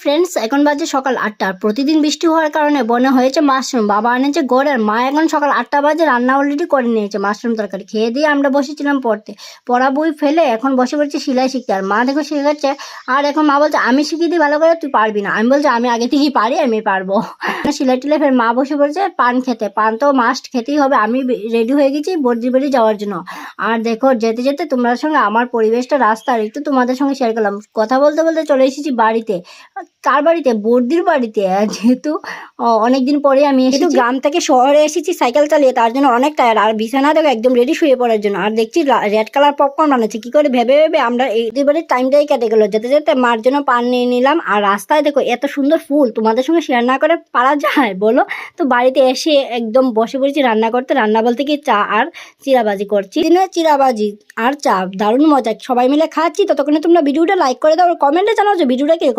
Friends, এখন বাজে সকাল 8টা। প্রতিদিন বৃষ্টি হওয়ার কারণে বনে হয়েছে মাশরুম। বাবা এনেছে গড়ের, মা এখন সকাল 8টা বাজে রান্না অলরেডি করে নিয়েছে মাশরুম তরকারি। খেয়ে দিয়ে আমরা বসেছিলাম পড়তে। পড়া বই ফেলে এখন বসে পড়ছি সেলাই শিখতে। আর মা দেখো শেখাচ্ছে, আর এখন মা বলছে আমি শিখিয়ে দিই ভালো করে, তুই পারবি না। আমি বলছি আমি আগে থেকেই পারি, আমি পারবো। সেলাই টিলে ফের মা বসে পড়েছে পান খেতে। পান তো মাস্ট খেতেই হবে। আমি রেডি হয়ে গেছি বর্দি বাড়ি যাওয়ার জন্য। আর দেখো যেতে যেতে তোমাদের সঙ্গে আমার পরিবেশটা, রাস্তার একটু তোমাদের সঙ্গে শেয়ার করলাম। কথা বলতে বলতে চলে এসেছি বাড়িতে। কার বাড়িতে? বর্দির বাড়িতে। যেহেতু অনেকদিন পরে আমি একটু গ্রাম থেকে শহরে এসেছি সাইকেল চালিয়ে, তার জন্য অনেক টায়ার্ড। আর বিছানা দেখো একদম রেডি শুয়ে পড়ার জন্য। আর দেখছি রেড কালার পপকর্ন বানাচ্ছে। কি করে ভেবে ভেবে আমরা এই বাড়ির টাইমটাই কেটে গেলো। যেতে যেতে মার জন্য পান নিয়ে নিলাম। আর রাস্তায় দেখো এত সুন্দর ফুল, তোমাদের সঙ্গে শেয়ার না করে পারা যায় বলো? তো বাড়িতে এসে একদম বসে পড়েছি রান্না করতে। রান্না বলতে কি চা আর চিরাবাজি করছি। চিরাবাজি আর চা দারুণ মজা, সবাই মিলে খাচ্ছি। ততক্ষণে তোমরা ভিডিওটা লাইক করে দাও আর কমেন্টে জানাও যে ভিডিওটা কিরকম।